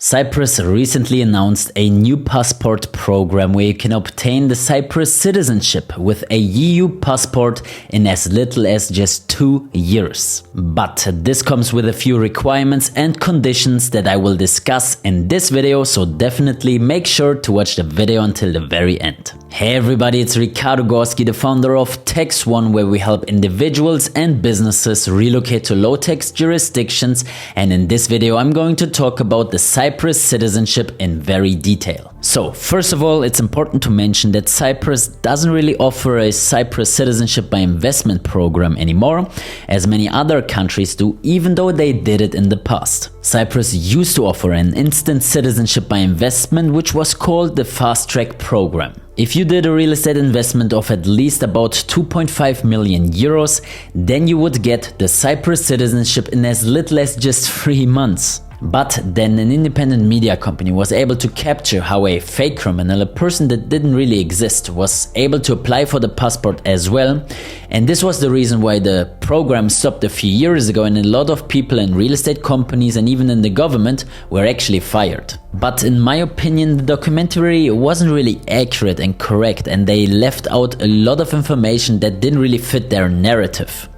Cyprus recently announced a new passport program where you can obtain the Cyprus citizenship with a EU passport in as little as just 2 years. But this comes with a few requirements and conditions that I will discuss in this video, so definitely make sure to watch the video until the very end. Hey everybody, it's Ricardo Gorski, the founder of Tax.One, where we help individuals and businesses relocate to low-tax jurisdictions, and in this video I'm going to talk about the Cyprus citizenship in very detail. So first of all, it's important to mention that Cyprus doesn't really offer a Cyprus citizenship by investment program anymore, as many other countries do, even though they did it in the past. Cyprus used to offer an instant citizenship by investment, which was called the fast track program. If you did a real estate investment of at least about 2.5 million euros, then you would get the Cyprus citizenship in as little as just 3 months. But then an independent media company was able to capture how a fake criminal, a person that didn't really exist, was able to apply for the passport as well. And this was the reason why the program stopped a few years ago, and a lot of people in real estate companies and even in the government were actually fired. But in my opinion, the documentary wasn't really accurate and correct, and they left out a lot of information that didn't really fit their narrative.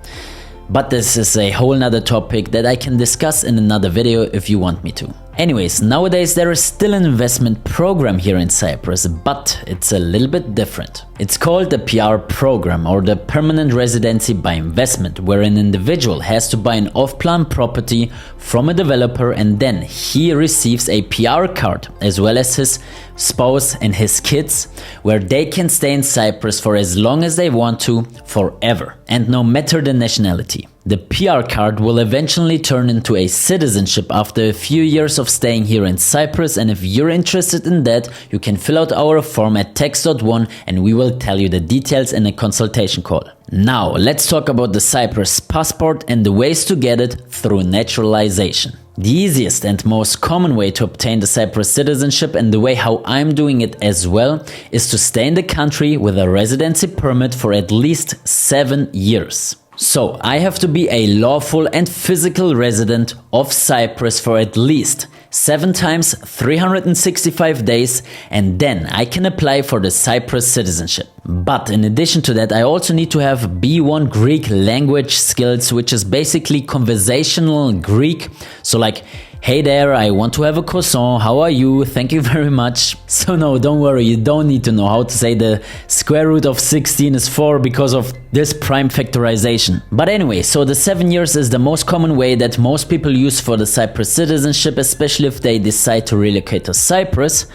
But this is a whole nother topic that I can discuss in another video if you want me to. Anyways, nowadays there is still an investment program here in Cyprus, but it's a little bit different. It's called the PR program, or the permanent residency by investment, where an individual has to buy an off-plan property from a developer, and then he receives a PR card as well as his spouse and his kids, where they can stay in Cyprus for as long as they want to, forever, and no matter the nationality. The PR card will eventually turn into a citizenship after a few years of staying here in Cyprus, and if you're interested in that, you can fill out our form at Tax.One and we will tell you the details in a consultation call. Now, let's talk about the Cyprus passport and the ways to get it through naturalization. The easiest and most common way to obtain the Cyprus citizenship, and the way how I'm doing it as well, is to stay in the country with a residency permit for at least 7 years. So I have to be a lawful and physical resident of Cyprus for at least 7 times 365 days, and then I can apply for the Cyprus citizenship. But in addition to that, I also need to have B1 Greek language skills, which is basically conversational Greek. So like, hey there, I want to have a croissant, how are you, thank you very much. So no, don't worry, you don't need to know how to say the square root of 16 is 4 because of this prime factorization. But anyway, so the 7 years is the most common way that most people use for the Cyprus citizenship, especially if they decide to relocate to Cyprus.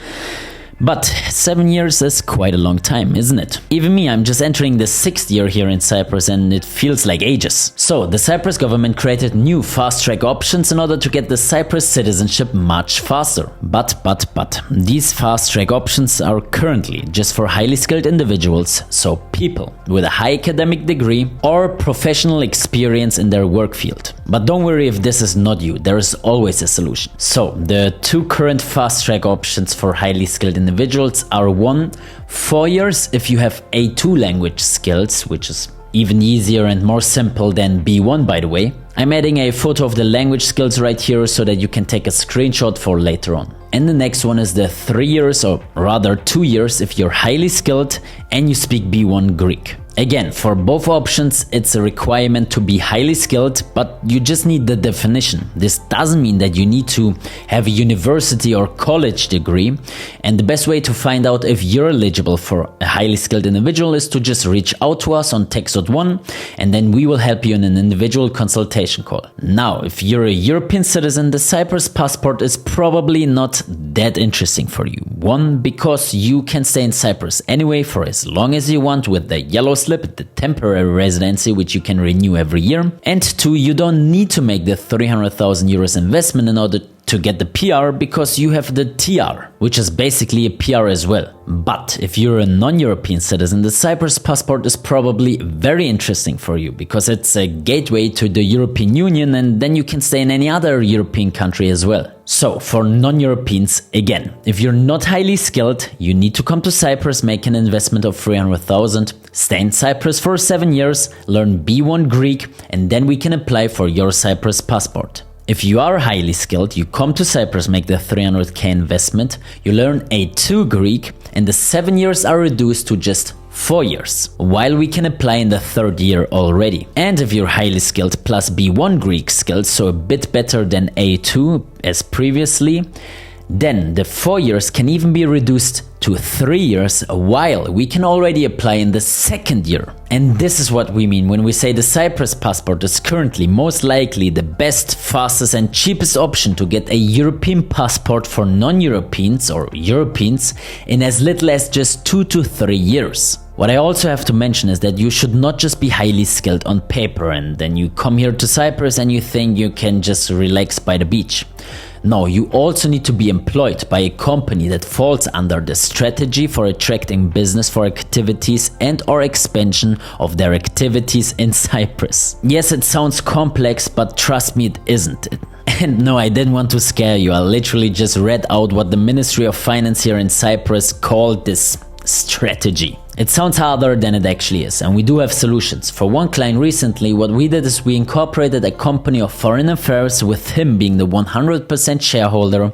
But 7 years is quite a long time, isn't it? Even me, I'm just entering the 6th year here in Cyprus and it feels like ages. So the Cyprus government created new fast-track options in order to get the Cyprus citizenship much faster. But these fast-track options are currently just for highly skilled individuals, so people with a high academic degree or professional experience in their work field. But don't worry if this is not you, there is always a solution. So the 2 current fast-track options for highly skilled individuals are: 1, 4 years if you have A2 language skills, which is even easier and more simple than B1, by the way. I'm adding a photo of the language skills right here so that you can take a screenshot for later on. And the next one is the 3 years, or rather 2 years if you're highly skilled and you speak B1 Greek. Again, for both options, it's a requirement to be highly skilled, but you just need the definition. This doesn't mean that you need to have a university or college degree. And the best way to find out if you're eligible for a highly skilled individual is to just reach out to us on Tax.One, and then we will help you in an individual consultation call. Now, if you're a European citizen, the Cyprus passport is probably not that interesting for you. 1, because you can stay in Cyprus anyway for as long as you want with the yellow slip, the temporary residency, which you can renew every year. And 2, you don't need to make the 300,000 euros investment in order to get the PR, because you have the TR, which is basically a PR as well. But if you're a non-European citizen, the Cyprus passport is probably very interesting for you, because it's a gateway to the European Union, and then you can stay in any other European country as well. So for non-Europeans, again, if you're not highly skilled, you need to come to Cyprus, make an investment of 300,000, stay in Cyprus for 7 years, learn B1 Greek, and then we can apply for your Cyprus passport. If you are highly skilled, you come to Cyprus, make the 300k investment, you learn A2 Greek, and the 7 years are reduced to just 4 years, while we can apply in the 3rd year already. And if you're highly skilled plus B1 Greek skills, so a bit better than A2 as previously, then the 4 years can even be reduced to 3 years, while we can already apply in the 2nd year. And this is what we mean when we say the Cyprus passport is currently most likely the best, fastest and cheapest option to get a European passport for non-Europeans or Europeans in as little as just 2 to 3 years. What I also have to mention is that you should not just be highly skilled on paper and then you come here to Cyprus and you think you can just relax by the beach. No, you also need to be employed by a company that falls under the strategy for attracting business for activities and or expansion of their activities in Cyprus. Yes, it sounds complex, but trust me, it isn't. And no, I didn't want to scare you. I literally just read out what the Ministry of Finance here in Cyprus called this strategy. It sounds harder than it actually is, and we do have solutions. For one client recently, what we did is we incorporated a company of foreign affairs with him being the 100% shareholder.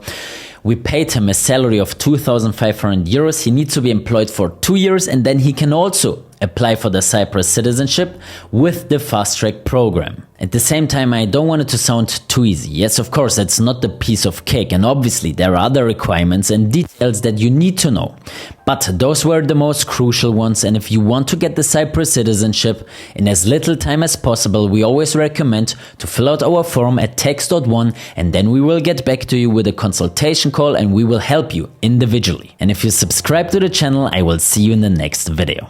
We paid him a salary of 2,500 euros. He needs to be employed for 2 years and then he can also apply for the Cyprus citizenship with the fast track program. At the same time, I don't want it to sound too easy. Yes, of course, it's not the piece of cake, and obviously there are other requirements and details that you need to know. But those were the most crucial ones, and if you want to get the Cyprus citizenship in as little time as possible, we always recommend to fill out our form at Tax.One, and then we will get back to you with a consultation call and we will help you individually. And if you subscribe to the channel, I will see you in the next video.